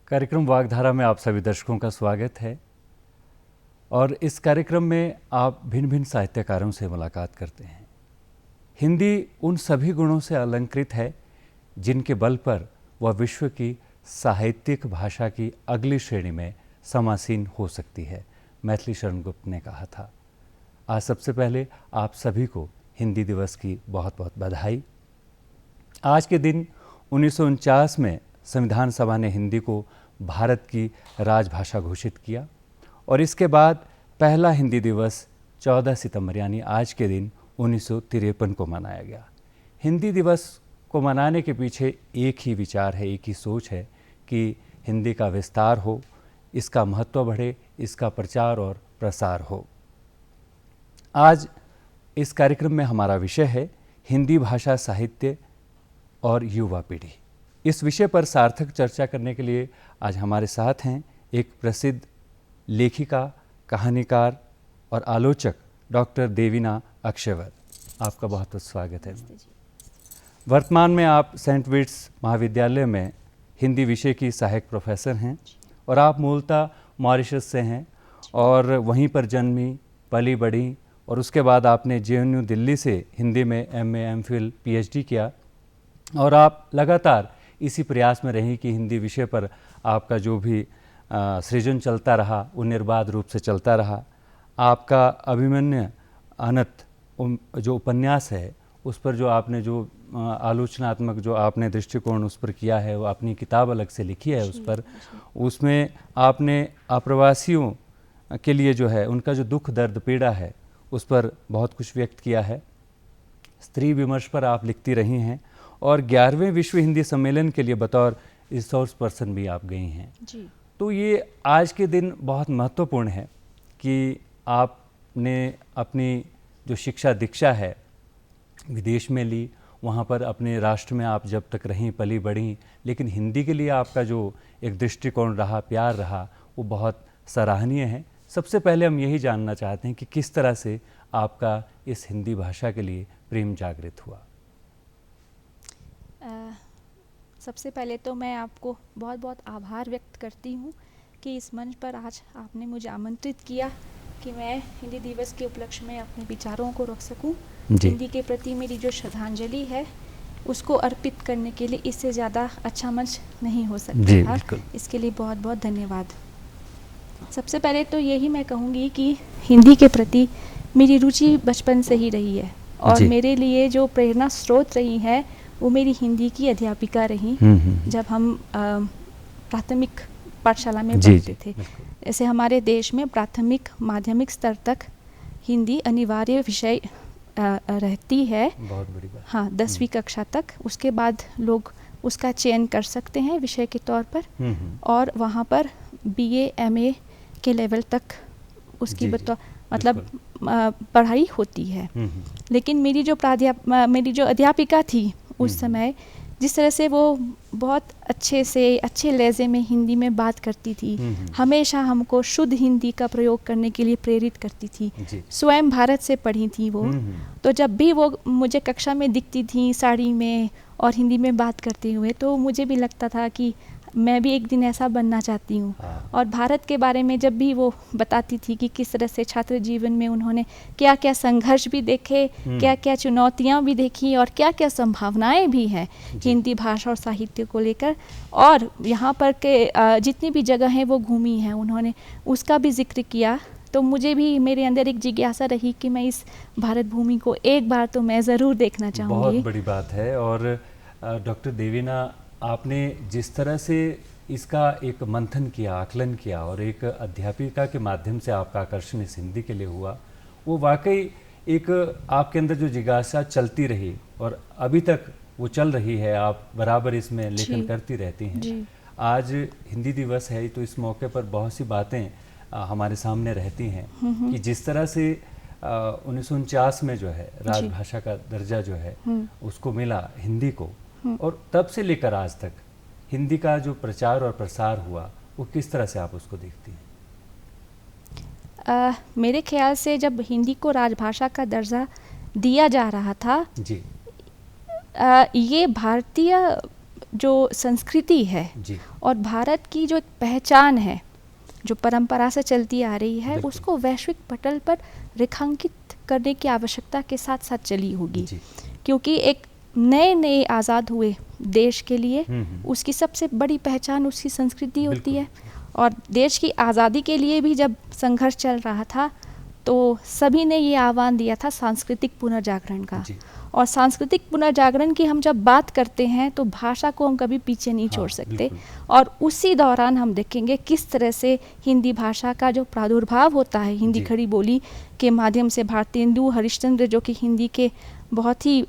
कार्यक्रम वागधारा में आप सभी दर्शकों का स्वागत है और इस कार्यक्रम में आप भिन्न भिन्न साहित्यकारों से मुलाकात करते हैं। हिंदी उन सभी गुणों से अलंकृत है जिनके बल पर वह विश्व की साहित्यिक भाषा की अगली श्रेणी में समासीन हो सकती है, मैथिली शरण गुप्त ने कहा था। आज सबसे पहले आप सभी को हिंदी दिवस की बहुत बहुत बधाई। आज के दिन 1949 में संविधान सभा ने हिंदी को भारत की राजभाषा घोषित किया और इसके बाद पहला हिंदी दिवस 14 सितंबर यानी आज के दिन 1953 को मनाया गया। हिंदी दिवस को मनाने के पीछे एक ही विचार है, एक ही सोच है कि हिंदी का विस्तार हो, इसका महत्व बढ़े, इसका प्रचार और प्रसार हो। आज इस कार्यक्रम में हमारा विषय है हिंदी भाषा साहित्य और युवा पीढ़ी। इस विषय पर सार्थक चर्चा करने के लिए आज हमारे साथ हैं एक प्रसिद्ध लेखिका, कहानीकार और आलोचक डॉक्टर देवीना अक्षयवर। आपका बहुत बहुत स्वागत है। वर्तमान में आप सेंट विट्स महाविद्यालय में हिंदी विषय की सहायक प्रोफेसर हैं और आप मूलतः मॉरिशस से हैं और वहीं पर जन्मी, पली बढ़ी और उसके बाद आपने JNU दिल्ली से हिंदी में MA, MPhil, PhD किया और आप लगातार इसी प्रयास में रही कि हिंदी विषय पर आपका जो भी सृजन चलता रहा वो निर्बाध रूप से चलता रहा। आपका अभिमन्यु अनंत जो उपन्यास है उस पर जो आपने जो आलोचनात्मक जो आपने दृष्टिकोण उस पर किया है, वो अपनी किताब अलग से लिखी है उस पर, उसमें आपने अप्रवासियों के लिए जो है उनका जो दुख दर्द पीड़ा है उस पर बहुत कुछ व्यक्त किया है। स्त्री विमर्श पर आप लिखती रही हैं और 11वें विश्व हिंदी सम्मेलन के लिए बतौर रिसोर्स पर्सन भी आप गई हैं जी। तो ये आज के दिन बहुत महत्वपूर्ण है कि आपने अपनी जो शिक्षा दीक्षा है विदेश में ली, वहाँ पर अपने राष्ट्र में आप जब तक रहीं, पली बढ़ी, लेकिन हिंदी के लिए आपका जो एक दृष्टिकोण रहा, प्यार रहा, वो बहुत सराहनीय है। सबसे पहले हम यही जानना चाहते हैं कि किस तरह से आपका इस हिंदी भाषा के लिए प्रेम जागृत हुआ। सबसे पहले तो मैं आपको बहुत बहुत आभार व्यक्त करती हूँ कि इस मंच पर आज आपने मुझे आमंत्रित किया कि मैं हिंदी दिवस के उपलक्ष्य में अपने विचारों को रख सकूं। हिंदी के प्रति मेरी जो श्रद्धांजलि है उसको अर्पित करने के लिए इससे ज़्यादा अच्छा मंच नहीं हो सकता था। इसके लिए बहुत बहुत धन्यवाद। सबसे पहले तो यही मैं कहूँगी कि हिंदी के प्रति मेरी रुचि बचपन से ही रही है और मेरे लिए जो प्रेरणा स्रोत रही है वो मेरी हिंदी की अध्यापिका रही। जब हम प्राथमिक पाठशाला में पढ़ते थे, ऐसे हमारे देश में प्राथमिक माध्यमिक स्तर तक हिंदी अनिवार्य विषय रहती है। बहुत बड़ी बात। हाँ, 10वीं कक्षा तक। उसके बाद लोग उसका चयन कर सकते हैं विषय के तौर पर और वहाँ पर BA MA के लेवल तक उसकी मतलब पढ़ाई होती है। लेकिन मेरी जो अध्यापिका थी उस समय, जिस तरह से वो बहुत अच्छे से अच्छे लहजे में हिंदी में बात करती थी, हमेशा हमको शुद्ध हिंदी का प्रयोग करने के लिए प्रेरित करती थी। स्वयं भारत से पढ़ी थी वो, तो जब भी वो मुझे कक्षा में दिखती थी साड़ी में और हिंदी में बात करते हुए, तो मुझे भी लगता था कि मैं भी एक दिन ऐसा बनना चाहती हूँ। और भारत के बारे में जब भी वो बताती थी कि किस तरह से छात्र जीवन में उन्होंने क्या क्या संघर्ष भी देखे, क्या क्या चुनौतियाँ भी देखी और क्या क्या संभावनाएं भी हैं हिंदी भाषा और साहित्य को लेकर, और यहाँ पर के जितनी भी जगह हैं वो घूमी हैं उन्होंने, उसका भी जिक्र किया। तो मुझे भी मेरे अंदर एक जिज्ञासा रही कि मैं इस भारत भूमि को एक बार तो मैं ज़रूर देखना चाहूँगी। बहुत बड़ी बात है। और डॉक्टर देवीना, आपने जिस तरह से इसका एक मंथन किया, आकलन किया और एक अध्यापिका के माध्यम से आपका आकर्षण इस हिंदी के लिए हुआ, वो वाकई एक आपके अंदर जो जिज्ञासा चलती रही और अभी तक वो चल रही है, आप बराबर इसमें लेखन करती रहती हैं। आज हिंदी दिवस है तो इस मौके पर बहुत सी बातें हमारे सामने रहती हैं कि जिस तरह से 1949 में जो है राजभाषा का दर्जा जो है उसको मिला हिंदी को, और तब से लेकर आज तक हिंदी का जो प्रचार और प्रसार हुआ वो किस तरह से आप उसको देखती हैं? मेरे ख्याल से जब हिंदी को राजभाषा का दर्जा दिया जा रहा था जी, ये भारतीय जो संस्कृति है जी, और भारत की जो एक पहचान है जो परंपरा से चलती आ रही है, उसको वैश्विक पटल पर रेखांकित करने की आवश्यकता के साथ साथ चली होगी। क्योंकि एक नए आज़ाद हुए देश के लिए उसकी सबसे बड़ी पहचान उसकी संस्कृति होती है। और देश की आज़ादी के लिए भी जब संघर्ष चल रहा था तो सभी ने ये आह्वान दिया था सांस्कृतिक पुनर्जागरण का। और सांस्कृतिक पुनर्जागरण की हम जब बात करते हैं तो भाषा को हम कभी पीछे नहीं छोड़ सकते। और उसी दौरान हम देखेंगे किस तरह से हिंदी भाषा का जो प्रादुर्भाव होता है हिंदी खड़ी बोली के माध्यम से। भारतेंदु हरिश्चंद्र जो कि हिंदी के बहुत ही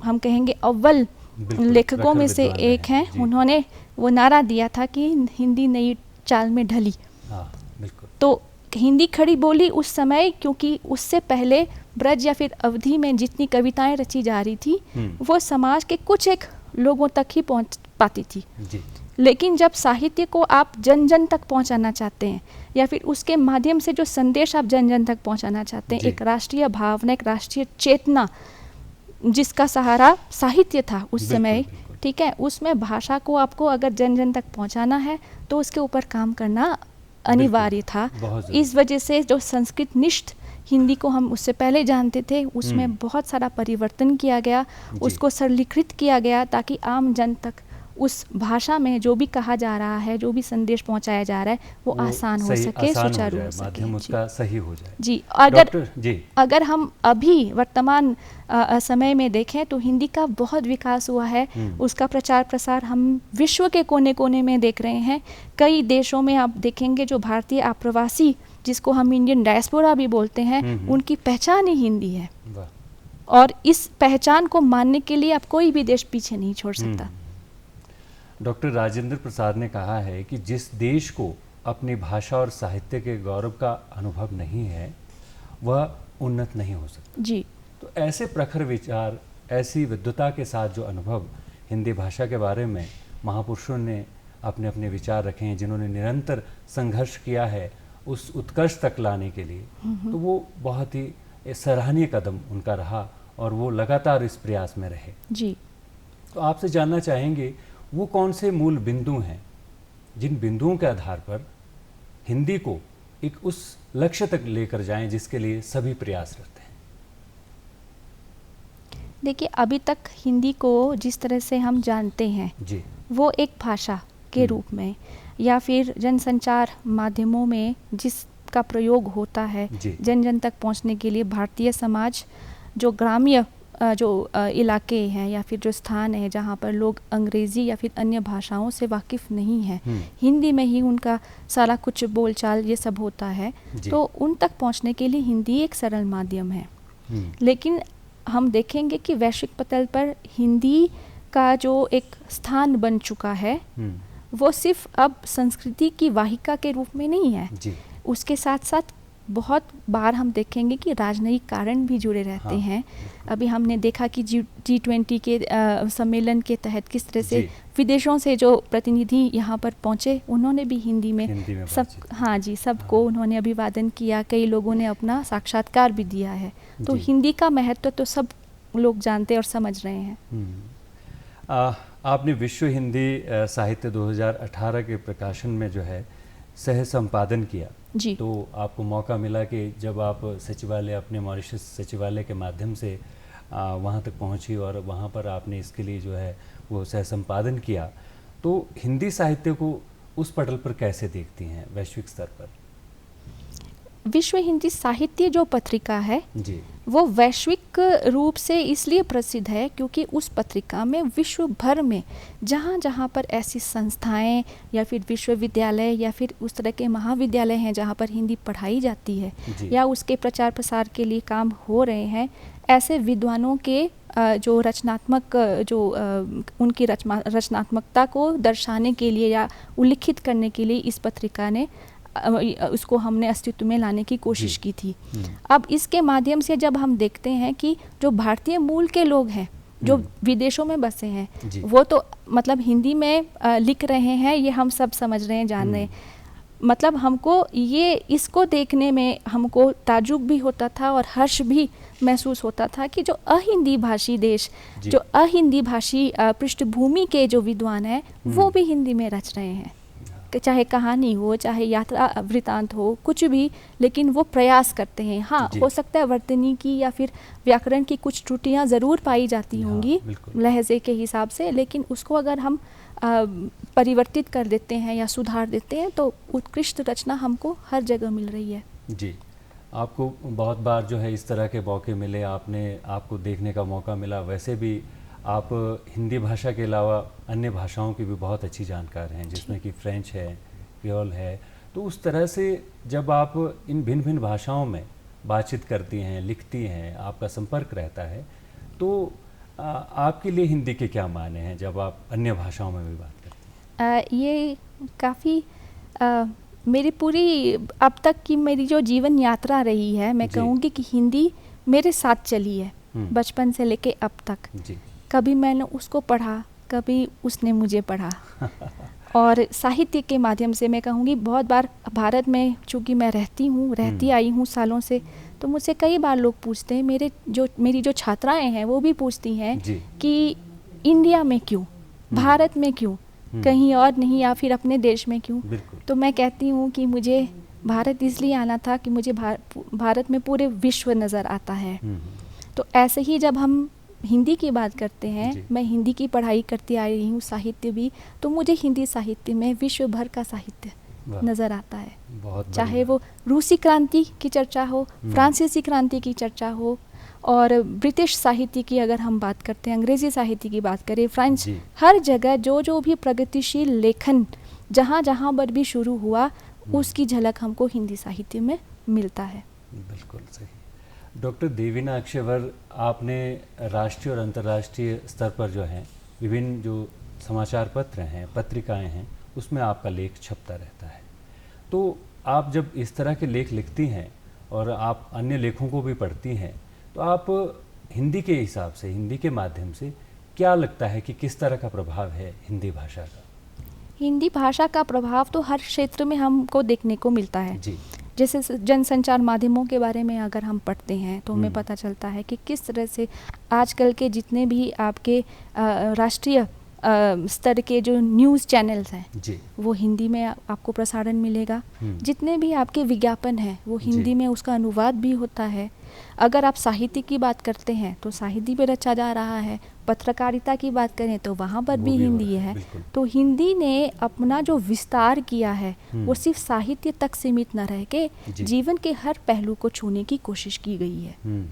हम कहेंगे अव्वल लेखकों में से एक हैं, उन्होंने वो नारा दिया था कि हिंदी नई चाल में ढली। तो हिंदी खड़ी बोली उस समय, क्योंकि उससे पहले ब्रज या फिर अवधि में जितनी कविताएं रची जा रही थी वो समाज के कुछ एक लोगों तक ही पहुंच पाती थी जी। लेकिन जब साहित्य को आप जन जन तक पहुंचाना चाहते हैं या फिर उसके माध्यम से जो संदेश आप जन जन तक पहुंचाना चाहते हैं, एक राष्ट्रीय भावना, एक राष्ट्रीय चेतना जिसका सहारा साहित्य था उस समय, ठीक है, उसमें भाषा को आपको अगर जन जन तक पहुंचाना है तो उसके ऊपर काम करना अनिवार्य था। इस वजह से जो संस्कृत निष्ठ हिंदी को हम उससे पहले जानते थे उसमें बहुत सारा परिवर्तन किया गया, उसको सरलीकृत किया गया ताकि आम जन तक उस भाषा में जो भी कहा जा रहा है, जो भी संदेश पहुंचाया जा रहा है वो आसान हो सके, सुचारू हो सके, उसका सही हो जाए जी। अगर हम अभी वर्तमान समय में देखें तो हिंदी का बहुत विकास हुआ है, उसका प्रचार प्रसार हम विश्व के कोने कोने में देख रहे हैं। कई देशों में आप देखेंगे जो भारतीय आप्रवासी, जिसको हम इंडियन डायस्पोरा भी बोलते हैं, उनकी पहचान ही हिंदी है। और इस पहचान को मानने के लिए आप कोई भी देश पीछे नहीं छोड़ सकता। डॉक्टर राजेंद्र प्रसाद ने कहा है कि जिस देश को अपनी भाषा और साहित्य के गौरव का अनुभव नहीं है वह उन्नत नहीं हो सकता जी। तो ऐसे प्रखर विचार, ऐसी विद्वता के साथ जो अनुभव हिंदी भाषा के बारे में महापुरुषों ने अपने अपने विचार रखे हैं, जिन्होंने निरंतर संघर्ष किया है उस उत्कर्ष तक लाने के लिए, तो वो बहुत ही सराहनीय कदम उनका रहा और वो लगातार इस प्रयास में रहे जी। तो आपसे जानना चाहेंगे वो कौन से मूल बिंदु हैं जिन बिंदुओं के आधार पर हिंदी को एक उस लक्ष्य तक लेकर जाएं जिसके लिए सभी प्रयासरत हैं? देखिए, अभी तक हिंदी को जिस तरह से हम जानते हैं जी, वो एक भाषा के रूप में या फिर जनसंचार माध्यमों में जिसका प्रयोग होता है जन जन तक पहुंचने के लिए, भारतीय समाज जो ग्रामीण जो इलाके हैं या फिर जो स्थान है जहाँ पर लोग अंग्रेज़ी या फिर अन्य भाषाओं से वाकिफ़ नहीं हैं, हिंदी में ही उनका सारा कुछ बोलचाल ये सब होता है, तो उन तक पहुँचने के लिए हिंदी एक सरल माध्यम है। लेकिन हम देखेंगे कि वैश्विक पटल पर हिंदी का जो एक स्थान बन चुका है वो सिर्फ अब संस्कृति की वाहिका के रूप में नहीं है, उसके साथ साथ बहुत बार हम देखेंगे कि राजनयिक कारण भी जुड़े रहते हैं। अभी हमने देखा कि G20 के सम्मेलन के तहत किस तरह से विदेशों से जो प्रतिनिधि यहाँ पर पहुँचे उन्होंने भी हिंदी में सबको उन्होंने अभिवादन किया, कई लोगों ने अपना साक्षात्कार भी दिया है। तो हिंदी का महत्व तो सब लोग जानते और समझ रहे हैं। आपने विश्व हिंदी साहित्य 2018 के प्रकाशन में जो है सह संपादन किया जी। तो आपको मौका मिला कि जब आप सचिवालय, अपने मॉरिशस सचिवालय के माध्यम से वहाँ तक पहुँची और वहाँ पर आपने इसके लिए जो है वो सह संपादन किया, तो हिंदी साहित्य को उस पटल पर कैसे देखती हैं वैश्विक स्तर पर? विश्व हिंदी साहित्य जो पत्रिका है जी, वो वैश्विक रूप से इसलिए प्रसिद्ध है क्योंकि उस पत्रिका में विश्व भर में जहाँ जहाँ पर ऐसी संस्थाएं या फिर विश्वविद्यालय या फिर उस तरह के महाविद्यालय हैं जहाँ पर हिंदी पढ़ाई जाती है या उसके प्रचार प्रसार के लिए काम हो रहे हैं, ऐसे विद्वानों के जो रचनात्मक उनकी रचनात्मकता को दर्शाने के लिए या उल्लिखित करने के लिए इस पत्रिका ने उसको हमने अस्तित्व में लाने की कोशिश की थी। अब इसके माध्यम से जब हम देखते हैं कि जो भारतीय मूल के लोग हैं जो विदेशों में बसे हैं वो तो मतलब हिंदी में लिख रहे हैं, ये हम सब समझ रहे हैं, जान रहे हैं। मतलब हमको ये इसको देखने में हमको ताज्जुब भी होता था और हर्ष भी महसूस होता था कि जो अहिंदी भाषी देश, जो अहिंदी भाषी पृष्ठभूमि के जो विद्वान हैं वो भी हिंदी में रच रहे हैं, चाहे कहानी हो, चाहे यात्रा वृतांत हो, कुछ भी, लेकिन वो प्रयास करते हैं। हाँ, हो सकता है वर्तनी की या फिर व्याकरण की कुछ त्रुटियां ज़रूर पाई जाती होंगी लहजे के हिसाब से, लेकिन उसको अगर हम परिवर्तित कर देते हैं या सुधार देते हैं तो उत्कृष्ट रचना हमको हर जगह मिल रही है। जी, आपको बहुत बार जो है इस तरह के मौके मिले, आपको देखने का मौका मिला। वैसे भी आप हिंदी भाषा के अलावा अन्य भाषाओं की भी बहुत अच्छी जानकार हैं, जिसमें कि फ्रेंच है, क्रियोल है। तो उस तरह से जब आप इन भिन्न भिन्न भाषाओं में बातचीत करती हैं, लिखती हैं, आपका संपर्क रहता है, तो आपके लिए हिंदी के क्या मायने हैं जब आप अन्य भाषाओं में भी बात करती हैं? ये काफ़ी मेरी पूरी अब तक की मेरी जो जीवन यात्रा रही है, मैं कहूँगी कि हिंदी मेरे साथ चली है बचपन से लेके अब तक। कभी मैंने उसको पढ़ा, कभी उसने मुझे पढ़ा और साहित्य के माध्यम से मैं कहूँगी बहुत बार भारत में चूँकि मैं रहती आई हूँ सालों से, तो मुझसे कई बार लोग पूछते हैं, मेरी जो छात्राएं हैं वो भी पूछती हैं कि इंडिया में क्यों, भारत में क्यों, कहीं और नहीं, या फिर अपने देश में क्यों। तो मैं कहती हूँ कि मुझे भारत इसलिए आना था कि मुझे भारत में पूरे विश्व नज़र आता है। तो ऐसे ही जब हम हिंदी की बात करते हैं, मैं हिंदी की पढ़ाई करती आ रही हूँ, साहित्य भी, तो मुझे हिंदी साहित्य में विश्व भर का साहित्य नज़र आता है। चाहे वो रूसी क्रांति की चर्चा हो, फ्रांसीसी क्रांति की चर्चा हो, और ब्रिटिश साहित्य की अगर हम बात करते हैं, अंग्रेज़ी साहित्य की बात करें, फ्रेंच, हर जगह जो भी प्रगतिशील लेखन जहाँ जहाँ पर भी शुरू हुआ उसकी झलक हमको हिंदी साहित्य में मिलता है। बिल्कुल सही। डॉक्टर देवीना अक्षयवर, आपने राष्ट्रीय और अंतर्राष्ट्रीय स्तर पर जो है विभिन्न जो समाचार पत्र हैं, पत्रिकाएं हैं, उसमें आपका लेख छपता रहता है। तो आप जब इस तरह के लेख लिखती हैं और आप अन्य लेखों को भी पढ़ती हैं, तो आप हिंदी के हिसाब से, हिंदी के माध्यम से क्या लगता है कि किस तरह का प्रभाव है हिंदी भाषा का? हिंदी भाषा का प्रभाव तो हर क्षेत्र में हमको देखने को मिलता है जी। जैसे जनसंचार माध्यमों के बारे में अगर हम पढ़ते हैं तो हमें पता चलता है कि किस तरह से आजकल के जितने भी आपके राष्ट्रीय स्तर के जो न्यूज़ चैनल्स हैं वो हिंदी में आपको प्रसारण मिलेगा। जितने भी आपके विज्ञापन हैं वो हिंदी में उसका अनुवाद भी होता है। अगर आप साहित्य की बात करते हैं तो साहित्य भी रचा जा रहा है, पत्रकारिता की बात करें तो वहाँ पर भी हिंदी है। तो हिंदी ने अपना जो विस्तार किया है वो सिर्फ साहित्य तक सीमित न रह के जीवन के हर पहलू को छूने की कोशिश की गई है।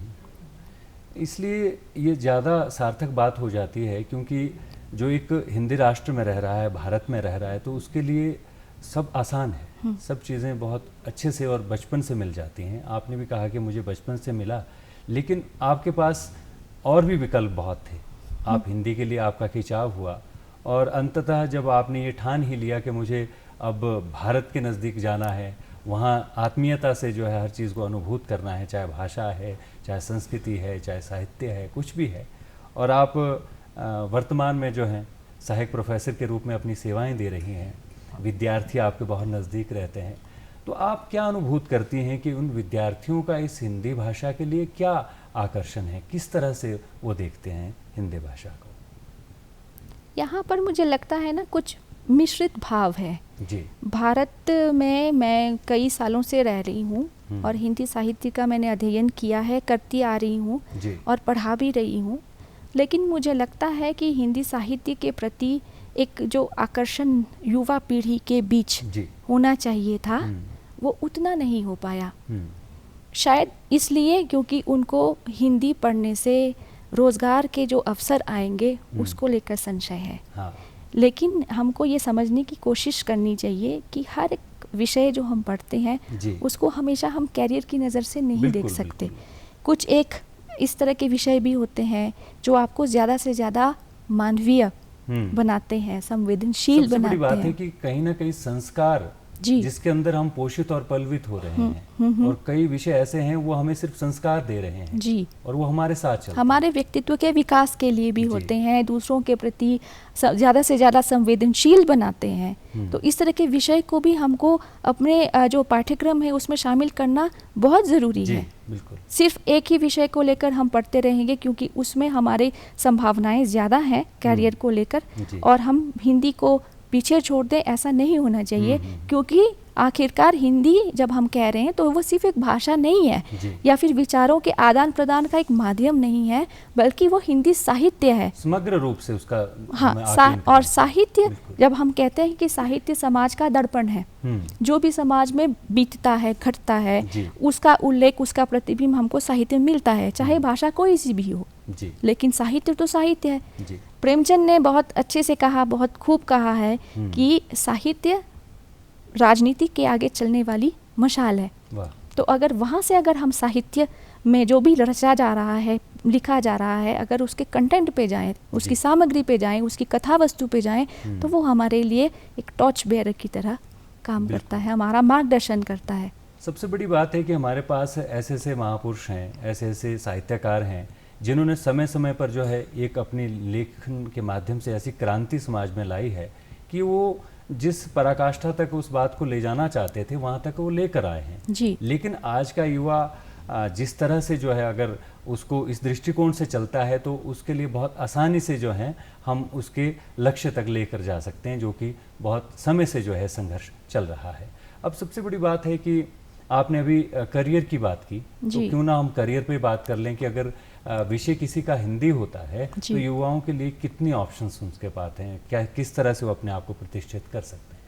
इसलिए ये ज़्यादा सार्थक बात हो जाती है, क्योंकि जो एक हिंदी राष्ट्र में रह रहा है, भारत में रह रहा है, तो उसके लिए सब आसान है, सब चीज़ें बहुत अच्छे से और बचपन से मिल जाती हैं। आपने भी कहा कि मुझे बचपन से मिला, लेकिन आपके पास और भी विकल्प बहुत थे। आप हिंदी के लिए आपका खिंचाव हुआ और अंततः जब आपने ये ठान ही लिया कि मुझे अब भारत के नज़दीक जाना है, वहाँ आत्मीयता से जो है हर चीज़ को अनुभूत करना है, चाहे भाषा है, चाहे संस्कृति है, चाहे साहित्य है, कुछ भी है, और आप वर्तमान में जो हैं सहायक प्रोफेसर के रूप में अपनी सेवाएं दे रही हैं, विद्यार्थी आपके बहुत नज़दीक रहते हैं, तो आप क्या अनुभूत करती हैं कि उन विद्यार्थियों का इस हिंदी भाषा के लिए क्या आकर्षण है, किस तरह से वो देखते हैं हिंदी भाषा को? यहाँ पर मुझे लगता है ना कुछ मिश्रित भाव है जी। भारत में मैं कई सालों से रह रही हूँ और हिंदी साहित्य का मैंने अध्ययन किया है, करती आ रही हूँ और पढ़ा भी रही हूँ, लेकिन मुझे लगता है कि हिंदी साहित्य के प्रति एक जो आकर्षण युवा पीढ़ी के बीच होना चाहिए था वो उतना नहीं हो पाया। शायद इसलिए क्योंकि उनको हिंदी पढ़ने से रोज़गार के जो अवसर आएंगे उसको लेकर संशय है। हाँ। लेकिन हमको ये समझने की कोशिश करनी चाहिए कि हर एक विषय जो हम पढ़ते हैं उसको हमेशा हम कैरियर की नज़र से नहीं देख सकते। कुछ एक इस तरह के विषय भी होते हैं जो आपको ज़्यादा से ज़्यादा मानवीय बनाते हैं, संवेदनशील बनाते हैं। सबसे बड़ी बात है कि कहीं ना कहीं संस्कार जिसके अंदर हम पोषित और पलवित हो रहे हैं, और कई विषय ऐसे हैं वो हमें सिर्फ संस्कार दे रहे हैं जी, और वो हमारे साथ चलते हैं, हमारे व्यक्तित्व के विकास के लिए भी होते हैं, दूसरों के प्रति ज़्यादा से ज़्यादा संवेदनशील बनाते हैं। तो इस तरह के विषय को भी हमको अपने जो पाठ्यक्रम है उसमें शामिल करना बहुत ज़रूरी है। बिल्कुल। सिर्फ एक ही विषय को लेकर हम पढ़ते रहेंगे क्योंकि उसमें हमारी संभावनाएं ज़्यादा हैं कैरियर को लेकर, और हम हिंदी को पीछे छोड़ दें, ऐसा नहीं होना चाहिए। क्योंकि आखिरकार हिंदी जब हम कह रहे हैं तो वो सिर्फ एक भाषा नहीं है या फिर विचारों के आदान प्रदान का एक माध्यम नहीं है, बल्कि वो हिंदी साहित्य है समग्र रूप से उसका। हाँ, और साहित्य जब हम कहते हैं कि साहित्य समाज का दर्पण है, जो भी समाज में बीतता है, घटता है, उसका उल्लेख, उसका प्रतिबिंब हमको साहित्य में मिलता है, चाहे भाषा कोई सी भी हो। लेकिन साहित्य तो साहित्य है। प्रेमचंद ने बहुत अच्छे से कहा, बहुत खूब कहा है कि साहित्य राजनीति के आगे चलने वाली मशाल है। तो अगर वहाँ से अगर हम साहित्य में जो भी रचा जा रहा है, लिखा जा रहा है, अगर उसके कंटेंट पे जाएं, उसकी सामग्री पे जाएं, उसकी कथा वस्तु पे जाएं, तो वो हमारे लिए एक टॉर्च बेयरर की तरह काम करता है, हमारा मार्गदर्शन करता है। सबसे बड़ी बात है कि हमारे पास ऐसे ऐसे महापुरुष हैं, ऐसे ऐसे साहित्यकार हैं जिन्होंने समय समय पर जो है एक अपनी लेखन के माध्यम से ऐसी क्रांति समाज में लाई है कि वो जिस पराकाष्ठा तक उस बात को ले जाना चाहते थे वहाँ तक वो लेकर आए हैं जी। लेकिन आज का युवा जिस तरह से जो है अगर उसको इस दृष्टिकोण से चलता है तो उसके लिए बहुत आसानी से जो है हम उसके लक्ष्य तक लेकर जा सकते हैं, जो कि बहुत समय से जो है संघर्ष चल रहा है। अब सबसे बड़ी बात है कि आपने अभी करियर की बात की, तो क्यों ना हम करियर पे बात कर लें कि अगर विषय किसी का हिंदी होता है तो युवाओं के लिए कितनी ऑप्शंस उनके पास हैं, क्या किस तरह से वो अपने आप को प्रतिष्ठित कर सकते हैं?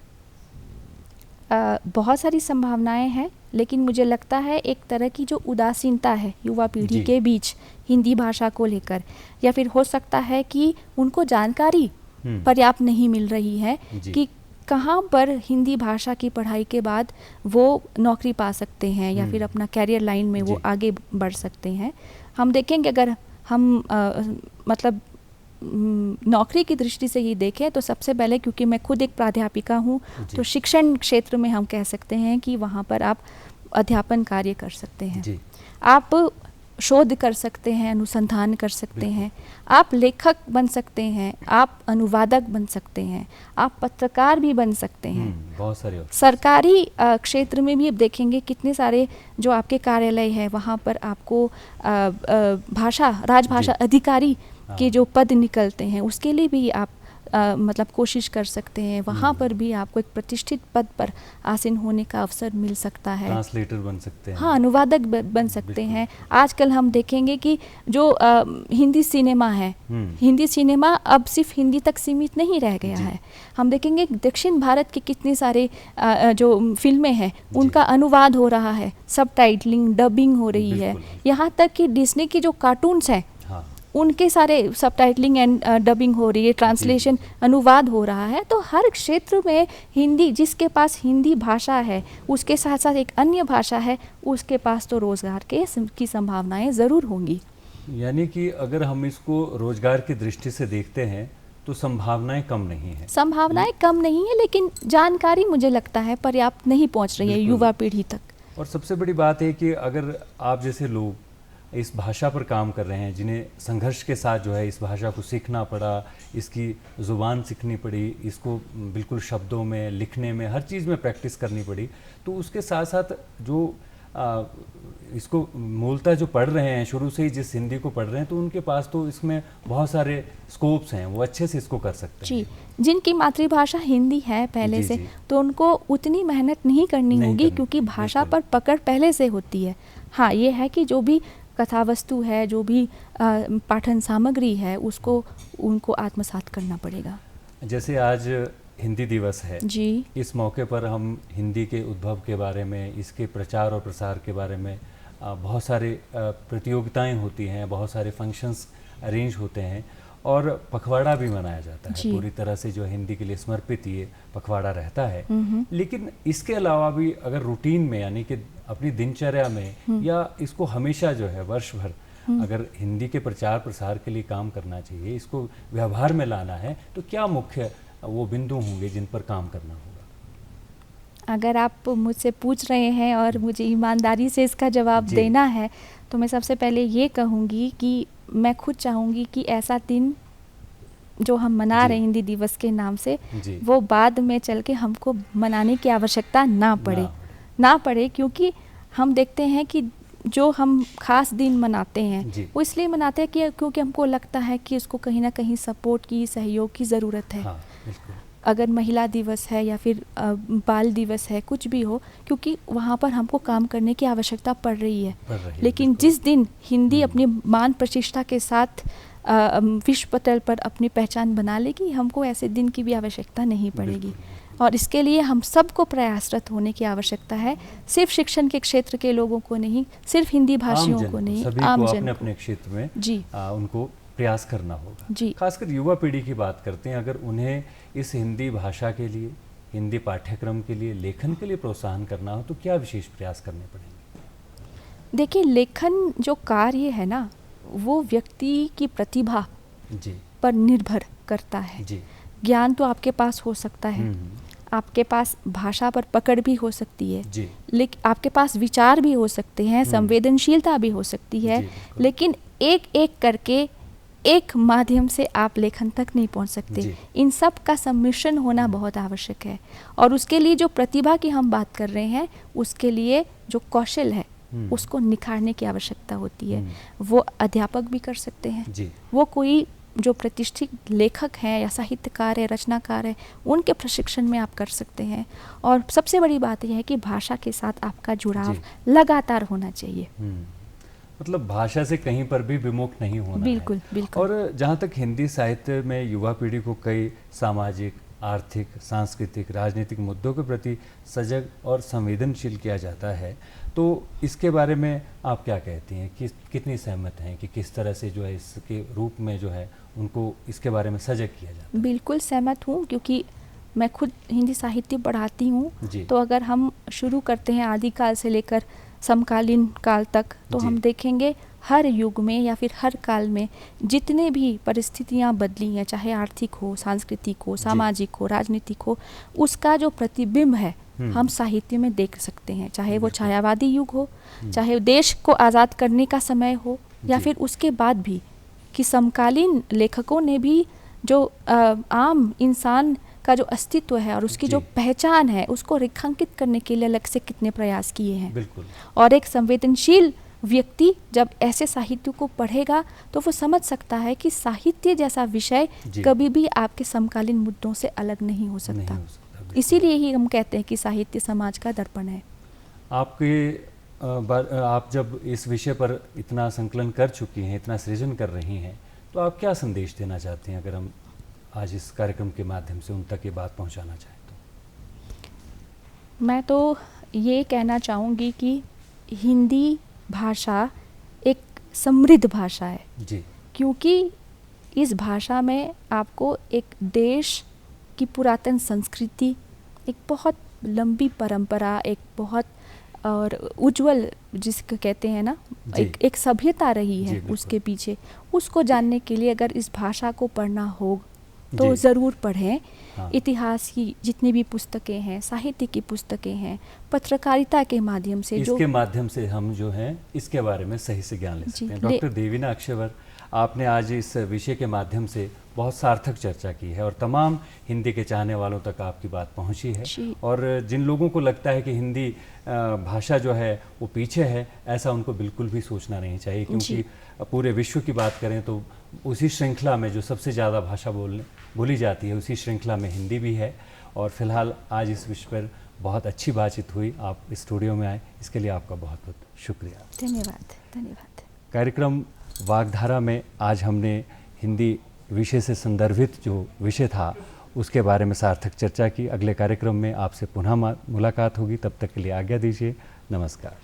बहुत सारी संभावनाएं हैं, लेकिन मुझे लगता है एक तरह की जो उदासीनता है युवा पीढ़ी के बीच हिंदी भाषा को लेकर, या फिर हो सकता है कि उनको जानकारी पर्याप्त नहीं मिल रही है कि कहाँ पर हिंदी भाषा की पढ़ाई के बाद वो नौकरी पा सकते हैं या फिर अपना कैरियर लाइन में वो आगे बढ़ सकते हैं। हम देखेंगे अगर हम मतलब नौकरी की दृष्टि से ही देखें तो सबसे पहले, क्योंकि मैं खुद एक प्राध्यापिका हूँ, तो शिक्षण क्षेत्र में हम कह सकते हैं कि वहाँ पर आप अध्यापन कार्य कर सकते हैं, आप शोध कर सकते हैं, अनुसंधान कर सकते हैं, आप लेखक बन सकते हैं, आप अनुवादक बन सकते हैं, आप पत्रकार भी बन सकते हैं। बहुत सारे सरकारी क्षेत्र में भी अब देखेंगे कितने सारे जो आपके कार्यालय है वहाँ पर आपको राजभाषा अधिकारी के जो पद निकलते हैं उसके लिए भी आप मतलब कोशिश कर सकते हैं, वहाँ पर भी आपको एक प्रतिष्ठित पद पर आसीन होने का अवसर मिल सकता है। ट्रांसलेटर बन सकते हैं, हाँ, अनुवादक बन सकते हैं। आजकल हम देखेंगे कि जो हिंदी सिनेमा है, हिंदी सिनेमा अब सिर्फ हिंदी तक सीमित नहीं रह गया है। हम देखेंगे दक्षिण भारत के कितने सारे जो फिल्में हैं उनका अनुवाद हो रहा है, सबटाइटलिंग, डबिंग हो रही है, यहाँ तक कि डिज्नी की जो कार्टून्स हैं उनके सारे सबटाइटलिंग एंड डबिंग हो रही है, ट्रांसलेशन, अनुवाद हो रहा है। तो हर क्षेत्र में हिंदी, जिसके पास हिंदी भाषा है उसके साथ साथ एक अन्य भाषा है, उसके पास तो रोजगार की संभावनाएं ज़रूर होंगी। यानी कि अगर हम इसको रोजगार की दृष्टि से देखते हैं तो संभावनाएं कम नहीं है। संभावनाएं कम नहीं है, लेकिन जानकारी मुझे लगता है पर्याप्त नहीं पहुंच रही है युवा पीढ़ी तक। और सबसे बड़ी बात है कि अगर आप जैसे लोग इस भाषा पर काम कर रहे हैं, जिन्हें संघर्ष के साथ जो है इस भाषा को सीखना पड़ा, इसकी ज़ुबान सीखनी पड़ी, इसको बिल्कुल शब्दों में, लिखने में, हर चीज़ में प्रैक्टिस करनी पड़ी, तो उसके साथ साथ जो इसको मूलतः जो पढ़ रहे हैं, शुरू से ही जिस हिंदी को पढ़ रहे हैं, तो उनके पास तो इसमें बहुत सारे स्कोप्स हैं, वो अच्छे से इसको कर सकते हैं। जिनकी मातृभाषा हिंदी है पहले से, तो उनको उतनी मेहनत नहीं करनी होगी, क्योंकि भाषा पर पकड़ पहले से होती है। हाँ, ये है कि जो भी कथा वस्तु है, जो भी पाठन सामग्री है, उसको उनको आत्मसात करना पड़ेगा। जैसे आज हिंदी दिवस है जी, इस मौके पर हम हिंदी के उद्भव के बारे में, इसके प्रचार और प्रसार के बारे में बहुत सारे प्रतियोगिताएं होती हैं, बहुत सारे फंक्शंस अरेंज होते हैं और पखवाड़ा भी मनाया जाता है। पूरी तरह से जो हिंदी के लिए समर्पित ये पखवाड़ा रहता है। लेकिन इसके अलावा भी अगर रूटीन में यानी कि अपनी दिनचर्या में या इसको हमेशा जो है वर्ष भर अगर हिंदी के प्रचार प्रसार के लिए काम करना चाहिए, इसको व्यवहार में लाना है, तो क्या मुख्य वो बिंदु होंगे जिन पर काम करना होगा? अगर आप मुझसे पूछ रहे हैं और मुझे ईमानदारी से इसका जवाब देना है, तो मैं सबसे पहले ये कहूँगी कि मैं खुद चाहूँगी कि ऐसा दिन जो हम मना रहे हैं हिंदी दिवस के नाम से, वो बाद में चल के हमको मनाने की आवश्यकता ना पड़े, क्योंकि हम देखते हैं कि जो हम खास दिन मनाते हैं वो इसलिए मनाते हैं कि क्योंकि हमको लगता है कि उसको कहीं ना कहीं सपोर्ट की, सहयोग की ज़रूरत है। अगर महिला दिवस है या फिर बाल दिवस है, कुछ भी हो, क्योंकि वहाँ पर हमको काम करने की आवश्यकता पड़ रही है। लेकिन जिस दिन हिंदी अपनी मान प्रतिष्ठा के साथ विश्व पटल पर अपनी पहचान बना लेगी, हमको ऐसे दिन की भी आवश्यकता नहीं पड़ेगी। और इसके लिए हम सबको प्रयासरत होने की आवश्यकता है, सिर्फ शिक्षण के क्षेत्र के लोगों को नहीं, सिर्फ हिंदी भाषियों को नहीं, आम जन को अपने क्षेत्र में उनको प्रयास करना होगा। खासकर युवा पीढ़ी की बात करते हैं, अगर उन्हें इस हिंदी भाषा के लिए, हिंदी पाठ्यक्रम के लिए, लेखन के लिए प्रोत्साहन करना हो तो क्या विशेष प्रयास करने पड़ेंगे? देखिए, लेखन जो कार्य है ना, वो व्यक्ति की प्रतिभा पर निर्भर करता है। ज्ञान तो आपके पास हो सकता है, आपके पास भाषा पर पकड़ भी हो सकती है, लेकिन आपके पास विचार भी हो सकते हैं, संवेदनशीलता भी हो सकती है, लेकिन एक एक करके एक माध्यम से आप लेखन तक नहीं पहुंच सकते। इन सब का सम्मिश्रण होना बहुत आवश्यक है। और उसके लिए जो प्रतिभा की हम बात कर रहे हैं, उसके लिए जो कौशल है उसको निखारने की आवश्यकता होती है। वो अध्यापक भी कर सकते हैं, वो कोई जो प्रतिष्ठित लेखक हैं या साहित्यकार है, रचनाकार है, उनके प्रशिक्षण में आप कर सकते हैं। और सबसे बड़ी बात यह है कि भाषा के साथ आपका जुड़ाव लगातार होना चाहिए। मतलब भाषा से कहीं पर भी विमुख नहीं होना बिल्कुल, है। बिल्कुल। और जहाँ तक हिंदी साहित्य में युवा पीढ़ी को कई सामाजिक, आर्थिक, सांस्कृतिक, राजनीतिक मुद्दों के प्रति सजग और संवेदनशील किया जाता है, तो इसके बारे में आप क्या कहती हैं कि कितनी सहमत हैं कि किस तरह से जो है इसके रूप में जो है उनको इसके बारे में सजग किया जाता है? बिल्कुल सहमत हूँ, क्योंकि मैं खुद हिंदी साहित्य पढ़ाती हूँ। तो अगर हम शुरू करते हैं आदिकाल से लेकर समकालीन काल तक, तो हम देखेंगे हर युग में या फिर हर काल में जितने भी परिस्थितियाँ बदली हैं, चाहे आर्थिक हो, सांस्कृतिक हो, सामाजिक हो, राजनीतिक हो, उसका जो प्रतिबिंब है हम साहित्य में देख सकते हैं। चाहे वो छायावादी युग हो, चाहे देश को आज़ाद करने का समय हो, या फिर उसके बाद भी कि समकालीन लेखकों ने भी जो आम इंसान का जो अस्तित्व है और उसकी जो पहचान है, उसको रेखांकित करने के लिए अलग से कितने प्रयास किए हैं। बिल्कुल। और एक संवेदनशील व्यक्ति जब ऐसे साहित्य को पढ़ेगा तो वो समझ सकता है कि साहित्य जैसा विषय कभी भी आपके समकालीन मुद्दों से अलग नहीं हो सकता। इसीलिए ही हम कहते हैं कि साहित्य समाज का दर्पण है। आप जब इस विषय पर इतना संकलन कर चुकी हैं, इतना सृजन कर रही हैं, तो आप क्या संदेश देना चाहती हैं, अगर हम आज इस कार्यक्रम के माध्यम से उन तक ये बात पहुंचाना चाहें तो? मैं तो ये कहना चाहूँगी कि हिंदी भाषा एक समृद्ध भाषा है जी, क्योंकि इस भाषा में आपको एक देश की पुरातन संस्कृति, एक बहुत लंबी परंपरा, एक बहुत और उज्जवल जिसको कहते हैं ना, एक सभ्यता रही है उसके पीछे, उसको जानने के लिए अगर इस भाषा को पढ़ना हो तो ज़रूर पढ़ें। इतिहास की जितनी भी पुस्तकें हैं, साहित्य की पुस्तकें हैं, पत्रकारिता के माध्यम से इसके माध्यम से हम जो हैं इसके बारे में सही से ज्ञान ले सकते हैं। डॉक्टर देवीना अक्षयवर, आपने आज इस विषय के माध्यम से बहुत सार्थक चर्चा की है और तमाम हिंदी के चाहने वालों तक आपकी बात पहुंची है। और जिन लोगों को लगता है कि हिंदी भाषा जो है वो पीछे है, ऐसा उनको बिल्कुल भी सोचना नहीं चाहिए, क्योंकि पूरे विश्व की बात करें तो उसी श्रृंखला में जो सबसे ज़्यादा भाषा बोली जाती है, उसी श्रृंखला में हिंदी भी है। और फिलहाल आज इस विषय पर बहुत अच्छी बातचीत हुई, आप स्टूडियो में आए, इसके लिए आपका बहुत बहुत शुक्रिया। धन्यवाद। धन्यवाद। कार्यक्रम वागधारा में आज हमने हिंदी विषय से संदर्भित जो विषय था उसके बारे में सार्थक चर्चा की। अगले कार्यक्रम में आपसे पुनः मुलाकात होगी, तब तक के लिए आज्ञा दीजिए। नमस्कार।